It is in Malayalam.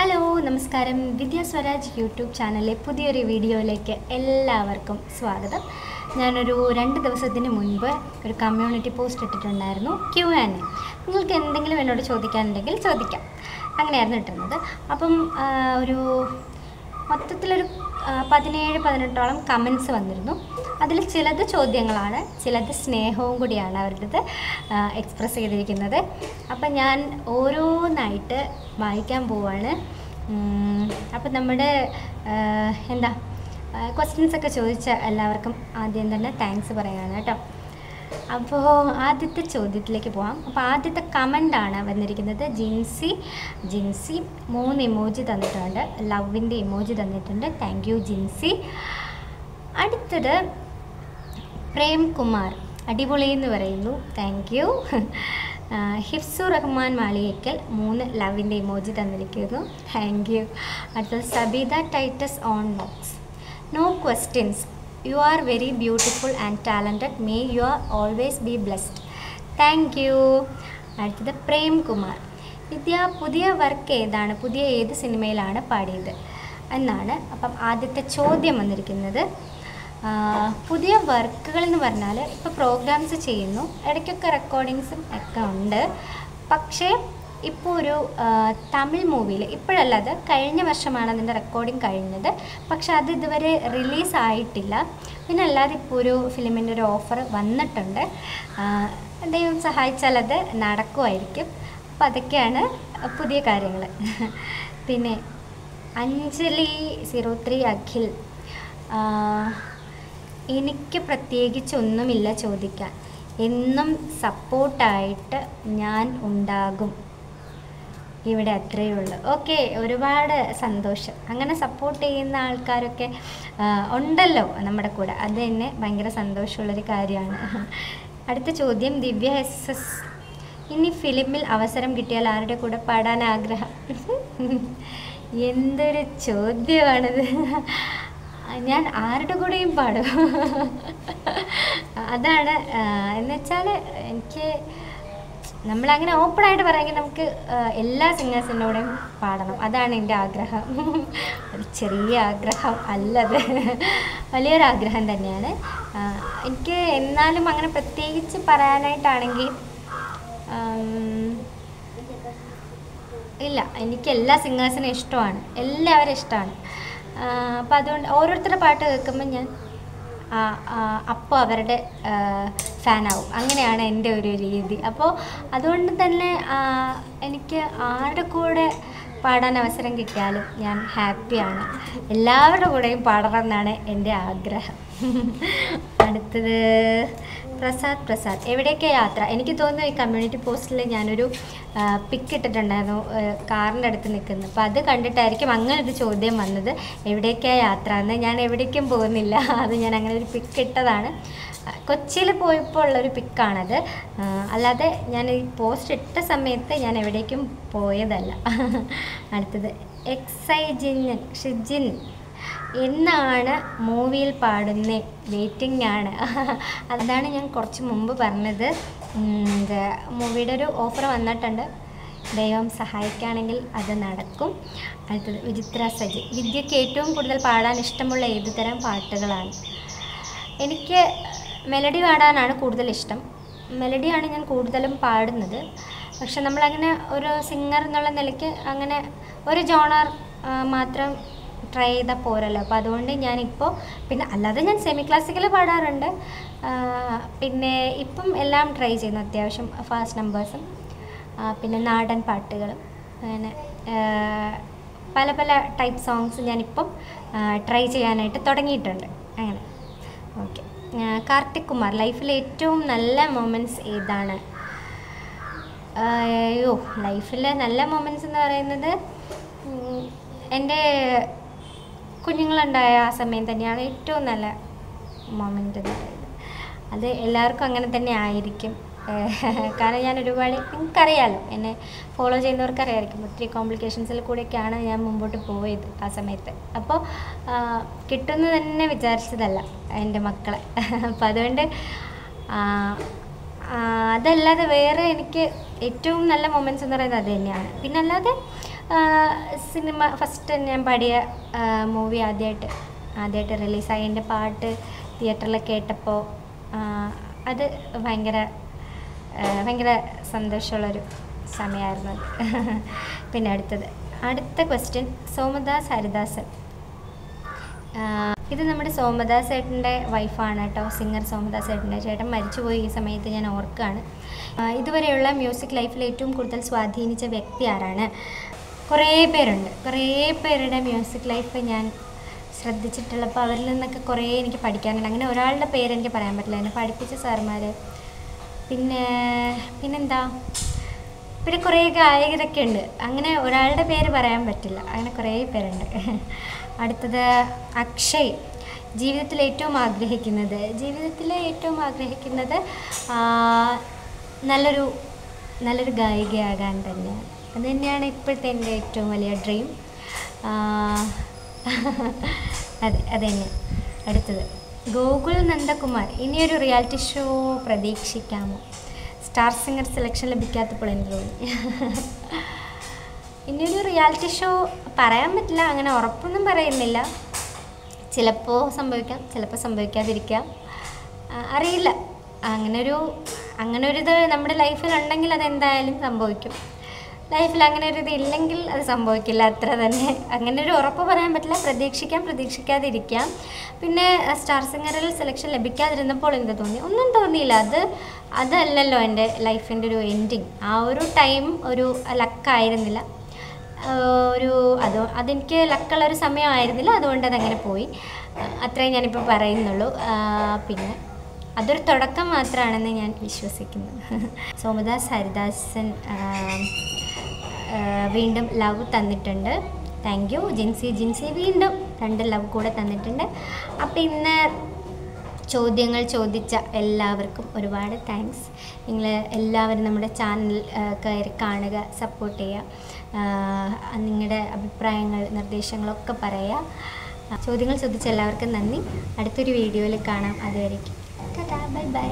ഹലോ നമസ്കാരം. വിദ്യാ സ്വരാജ് യൂട്യൂബ് ചാനലിലെ പുതിയൊരു വീഡിയോയിലേക്ക് എല്ലാവർക്കും സ്വാഗതം. ഞാനൊരു 2 ദിവസത്തിന് മുൻപ് ഒരു കമ്മ്യൂണിറ്റി പോസ്റ്റ് ഇട്ടിട്ടുണ്ടായിരുന്നു, Q&A. നിങ്ങൾക്ക് എന്തെങ്കിലും എന്നോട് ചോദിക്കാനുണ്ടെങ്കിൽ ചോദിക്കാം, അങ്ങനെയായിരുന്നു ഇട്ടിരുന്നത്. അപ്പം ഒരു മൊത്തത്തിലൊരു 17-18ഓളം കമൻസ് വന്നിരുന്നു. അതിൽ ചിലത് ചോദ്യങ്ങളാണ്, ചിലത് സ്നേഹവും കൂടിയാണ് അവരുടേത് എക്സ്പ്രസ് ചെയ്തിരിക്കുന്നത്. അപ്പം ഞാൻ ഓരോന്നായിട്ട് വായിക്കാൻ പോവാണ്. അപ്പം നമ്മുടെ ക്വസ്റ്റ്യൻസൊക്കെ ചോദിച്ച എല്ലാവർക്കും ആദ്യം തന്നെ താങ്ക്സ് പറയുകയാണ് കേട്ടോ. അപ്പോൾ ആദ്യത്തെ ചോദ്യത്തിലേക്ക് പോകാം. അപ്പോൾ ആദ്യത്തെ കമൻ്റാണ് വന്നിരിക്കുന്നത്. ജിൻസി 3 ഇമോജി തന്നിട്ടുണ്ട്, ലവിൻ്റെ ഇമോജി തന്നിട്ടുണ്ട്. Thank you Jincy. അടുത്തത് പ്രേംകുമാർ, അടിപൊളി എന്ന് പറയുന്നു. Thank you. ഹിഫ്സു റഹ്മാൻ മാളിയേക്കൽ 3 ലവിൻ്റെ ഇമോജി തന്നിരിക്കുന്നു. Thank you. അടുത്തത് Sabeeda Titus on box, no questions, you are very beautiful and talented, may you are always be blessed. Thank you. അടുത്തത് പ്രേംകുമാർ, വിദ്യ പുതിയ വർക്ക് ഏതാണ്, പുതിയ ഏത് സിനിമയിലാണ് പാടിയത് എന്നാണ്. അപ്പം ആദ്യത്തെ ചോദ്യം വന്നിരിക്കുന്നത്, പുതിയ വർക്കുകൾ എന്ന് പറഞ്ഞാൽ ഇപ്പോൾ പ്രോഗ്രാംസ് ചെയ്യുന്നു, ഇടയ്ക്കൊക്കെ റെക്കോർഡിങ്സും ഒക്കെ ഉണ്ട്. പക്ഷേ ഇപ്പോൾ ഒരു തമിഴ് മൂവിയിൽ, ഇപ്പോഴല്ലാതെ കഴിഞ്ഞ വർഷമാണ് അതിൻ്റെ റെക്കോർഡിങ് കഴിഞ്ഞത്, പക്ഷെ അത് ഇതുവരെ റിലീസായിട്ടില്ല. പിന്നെ അല്ലാതെ ഇപ്പോൾ ഒരു ഫിലിമിൻ്റെ ഒരു ഓഫർ വന്നിട്ടുണ്ട്. ദൈവം സഹായിച്ചാൽ അത് നടക്കുമായിരിക്കും. അപ്പോൾ അതൊക്കെയാണ് പുതിയ കാര്യങ്ങൾ. പിന്നെ അഞ്ജലി 03 അഖിൽ, എനിക്ക് പ്രത്യേകിച്ചൊന്നുമില്ല ചോദിക്കാൻ, എന്നും സപ്പോർട്ടായിട്ട് ഞാൻ ഉണ്ടാകും ഇവിടെ, അത്രയേ ഉള്ളൂ. ഓക്കെ, ഒരുപാട് സന്തോഷം. അങ്ങനെ സപ്പോർട്ട് ചെയ്യുന്ന ആൾക്കാരൊക്കെ ഉണ്ടല്ലോ നമ്മുടെ കൂടെ, അത് തന്നെ ഭയങ്കര സന്തോഷമുള്ളൊരു കാര്യമാണ്. അടുത്ത ചോദ്യം ദിവ്യ SS, ഇനി ഫിലിമിൽ അവസരം കിട്ടിയാൽ ആരുടെ കൂടെ പാടാൻ ആഗ്രഹം? എന്തൊരു ചോദ്യമാണിത്. ഞാൻ ആരുടെ കൂടെയും പാടും. അതാണ് എന്നുവെച്ചാൽ എനിക്ക് നമ്മളങ്ങനെ ഓപ്പണായിട്ട് പറയാമെങ്കിൽ നമുക്ക് എല്ലാ സിംഗേഴ്സിനോടെയും പാടണം, അതാണ് എൻ്റെ ആഗ്രഹം. ഒരു ചെറിയ ആഗ്രഹം അല്ലത്, വലിയൊരാഗ്രഹം തന്നെയാണ് എനിക്ക്. എന്നാലും അങ്ങനെ പ്രത്യേകിച്ച് പറയാനായിട്ടാണെങ്കിൽ ഇല്ല, എനിക്ക് എല്ലാ സിംഗേഴ്സിനും ഇഷ്ടമാണ്, എല്ലാവരും ഇഷ്ടമാണ്. അപ്പോൾ അതുകൊണ്ട് ഓരോരുത്തരുടെ പാട്ട് കേൾക്കുമ്പോൾ ഞാൻ അപ്പോൾ അവരുടെ ഫാനാവും, അങ്ങനെയാണ് എൻ്റെ ഒരു രീതി. അപ്പോൾ അതുകൊണ്ട് തന്നെ എനിക്ക് ആരുടെ കൂടെ പാടാൻ അവസരം കിട്ടിയാലും ഞാൻ ഹാപ്പിയാണ്. എല്ലാവരുടെ കൂടെയും പാടണം എന്നാണ് എൻ്റെ ആഗ്രഹം. അടുത്തത് പ്രസാദ്, എവിടേക്കാണ് യാത്ര? എനിക്ക് തോന്നുന്നു ഈ കമ്മ്യൂണിറ്റി പോസ്റ്റിൽ ഞാനൊരു പിക്ക് ഇട്ടിട്ടുണ്ടായിരുന്നു, കാറിൻ്റെ അടുത്ത് നിൽക്കുന്നു. അപ്പോൾ അത് കണ്ടിട്ടായിരിക്കും അങ്ങനെ ഒരു ചോദ്യം വന്നത്, എവിടേക്കാണ് യാത്ര എന്ന്. ഞാൻ എവിടേക്കും പോകുന്നില്ല, അത് ഞാൻ അങ്ങനെ ഒരു പിക്ക് ഇട്ടതാണ്. കൊച്ചിയിൽ പോയപ്പോൾ ഉള്ളൊരു പിക്കാണത്, അല്ലാതെ ഞാൻ ഈ പോസ്റ്റ് ഇട്ട സമയത്ത് ഞാൻ എവിടേക്കും പോയതല്ല. അടുത്തത് ഷിജിൻ, എന്നാണ് മൂവിയിൽ പാടുന്നത്? വെയിറ്റിംഗ് ആണ്. അതാണ് ഞാൻ കുറച്ച് മുമ്പ് പറഞ്ഞത്. മൂവിയുടെ ഒരു ഓഫർ വന്നിട്ടുണ്ട്, ദൈവം സഹായിക്കുകയാണെങ്കിൽ അത് നടക്കും. അടുത്തത് വിചിത്ര സജി, വിദ്യയ്ക്ക് ഏറ്റവും കൂടുതൽ പാടാൻ ഇഷ്ടമുള്ള ഏതു തരം പാട്ടുകളാണ്? എനിക്ക് മെലഡി പാടാനാണ് കൂടുതൽ ഇഷ്ടം. മെലഡിയാണ് ഞാൻ കൂടുതലും പാടുന്നത്. പക്ഷെ നമ്മളങ്ങനെ ഒരു സിംഗർ എന്നുള്ള നിലയ്ക്ക് അങ്ങനെ ഒരു ജോണർ മാത്രം ട്രൈ ചെയ്താൽ പോരല്ലോ. അപ്പോൾ അതുകൊണ്ട് ഞാനിപ്പോൾ പിന്നെ അല്ലാതെ ഞാൻ സെമി ക്ലാസിക്കൽ പാടാറുണ്ട്. പിന്നെ ഇപ്പം എല്ലാം ട്രൈ ചെയ്യുന്നു, അത്യാവശ്യം ഫാസ്റ്റ് നമ്പേഴ്സും പിന്നെ നാടൻ പാട്ടുകളും, അങ്ങനെ പല പല ടൈപ്പ് സോങ്സ് ഞാനിപ്പം ട്രൈ ചെയ്യാനായിട്ട് തുടങ്ങിയിട്ടുണ്ട്. അങ്ങനെ ഓക്കെ. കാർത്തിക് കുമാർ, ലൈഫിലെ ഏറ്റവും നല്ല മൊമെൻറ്റ്സ് ഏതാണ്? ലൈഫിലെ നല്ല മൊമെൻറ്റ്സ് എന്ന് പറയുന്നത് എൻ്റെ കുഞ്ഞുങ്ങളുണ്ടായ ആ സമയം തന്നെയാണ് ഏറ്റവും നല്ല മൊമെൻ്റ് എന്ന് പറയുന്നത്. അത് എല്ലാവർക്കും അങ്ങനെ തന്നെ ആയിരിക്കും. കാരണം ഞാൻ ഒരുപാട്, നിങ്ങൾക്കറിയാമല്ലോ, എന്നെ ഫോളോ ചെയ്യുന്നവർക്കറിയായിരിക്കും, ഒത്തിരി കോംപ്ലിക്കേഷൻസിൽ കൂടെയൊക്കെയാണ് ഞാൻ മുമ്പോട്ട് പോയത് ആ സമയത്ത്. അപ്പോൾ കിട്ടുമെന്ന് തന്നെ വിചാരിച്ചതല്ല എൻ്റെ മക്കളെ. അപ്പം അതുകൊണ്ട് അതല്ലാതെ വേറെ എനിക്ക് ഏറ്റവും നല്ല മൊമെൻറ്റ്സ് എന്ന് പറയുന്നത് അത് തന്നെയാണ്. പിന്നെ അല്ലാതെ സിനിമ ഫസ്റ്റ് ഞാൻ പാടിയ മൂവി ആദ്യമായിട്ട് റിലീസായി എൻ്റെ പാട്ട് തിയേറ്ററിൽ കേട്ടപ്പോൾ അത് ഭയങ്കര സന്തോഷമുള്ളൊരു സമയമായിരുന്നു അത്. പിന്നെ അടുത്ത ക്വസ്റ്റ്യൻ സോമദാസ് ഹരിദാസൻ. ഇത് നമ്മുടെ സോമദാസ് ചേട്ടൻ്റെ വൈഫാണ് കേട്ടോ, സിംഗർ സോമദാസ് ചേട്ടൻ്റെ. ചേട്ടൻ മരിച്ചുപോയി ഈ സമയത്ത് ഞാൻ ഓർക്കുകയാണ്. ഇതുവരെയുള്ള മ്യൂസിക് ലൈഫിൽ ഏറ്റവും കൂടുതൽ സ്വാധീനിച്ച വ്യക്തി ആരാണ്? കുറേ പേരുടെ മ്യൂസിക് ലൈഫ് ഞാൻ ശ്രദ്ധിച്ചിട്ടുള്ളപ്പോൾ അവരിൽ നിന്നൊക്കെ കുറേ എനിക്ക് പഠിക്കാനുണ്ട്. അങ്ങനെ ഒരാളുടെ പേരെനിക്ക് പറയാൻ പറ്റില്ല. എന്നെ പഠിപ്പിച്ച സാർമാർ, പിന്നെന്താ, പിന്നെ കുറേ ഗായകരൊക്കെ ഉണ്ട്. അങ്ങനെ ഒരാളുടെ പേര് പറയാൻ പറ്റില്ല, അങ്ങനെ കുറേ പേരുണ്ട്. അടുത്തത് അക്ഷയ്. ജീവിതത്തിൽ ഏറ്റവും ആഗ്രഹിക്കുന്നത് നല്ലൊരു ഗായികയാകാൻ തന്നെയാണ്. അത് തന്നെയാണ് ഇപ്പോഴത്തെ എൻ്റെ ഏറ്റവും വലിയ ഡ്രീം. അത് തന്നെ. അടുത്തത് ഗോകുൽ നന്ദകുമാർ. ഇനിയൊരു റിയാലിറ്റി ഷോ പ്രതീക്ഷിക്കാമോ? സ്റ്റാർ സിംഗർ സെലക്ഷൻ ലഭിക്കാത്തപ്പോൾ എനിക്ക് തോന്നി. ഇനിയൊരു റിയാലിറ്റി ഷോ പറയാൻ പറ്റില്ല, അങ്ങനെ ഉറപ്പൊന്നും പറയുന്നില്ല. ചിലപ്പോൾ സംഭവിക്കാം, ചിലപ്പോൾ സംഭവിക്കാതിരിക്കാം, അറിയില്ല. അങ്ങനൊരിത് നമ്മുടെ ലൈഫിലുണ്ടെങ്കിൽ അതെന്തായാലും സംഭവിക്കും. ലൈഫിൽ അങ്ങനെ ഒരു ഇത് ഇല്ലെങ്കിൽ അത് സംഭവിക്കില്ല, അത്ര തന്നെ. അങ്ങനെ ഒരു ഉറപ്പ് പറയാൻ പറ്റില്ല. പ്രതീക്ഷിക്കാതിരിക്കാം. പിന്നെ സ്റ്റാർ സിംഗറിൽ സെലക്ഷൻ ലഭിക്കാതിരുന്നപ്പോൾ എന്ത് തോന്നി? ഒന്നും തോന്നിയില്ല. അതല്ലല്ലോ എൻ്റെ ലൈഫിൻ്റെ ഒരു എൻഡിങ്. ആ ഒരു ടൈം ഒരു ലക്കായിരുന്നില്ല, അതെനിക്ക് ലക്കുള്ളൊരു സമയമായിരുന്നില്ല. അതുകൊണ്ട് അതങ്ങനെ പോയി, അത്രയും ഞാനിപ്പോൾ പറയുന്നുള്ളൂ. പിന്നെ അതൊരു തുടക്കം മാത്രമാണെന്ന് ഞാൻ വിശ്വസിക്കുന്നു. സോമദാസ് ഹരിദാസൻ വീണ്ടും ലവ് തന്നിട്ടുണ്ട്. Thank you. ജിൻസി വീണ്ടും 2 ലവ് കൂടെ തന്നിട്ടുണ്ട്. അപ്പോൾ ഇന്ന് ചോദ്യങ്ങൾ ചോദിച്ച എല്ലാവർക്കും ഒരുപാട് താങ്ക്സ്. നിങ്ങൾ എല്ലാവരും നമ്മുടെ ചാനൽ കയറി കാണുക, സപ്പോർട്ട് ചെയ്യുക, നിങ്ങളുടെ അഭിപ്രായങ്ങൾ നിർദ്ദേശങ്ങളൊക്കെ പറയുക. ചോദ്യങ്ങൾ ചോദിച്ച എല്ലാവർക്കും നന്ദി. അടുത്തൊരു വീഡിയോയിൽ കാണാം. അതുവരേക്കും ടാറ്റാ, ബൈ ബൈ.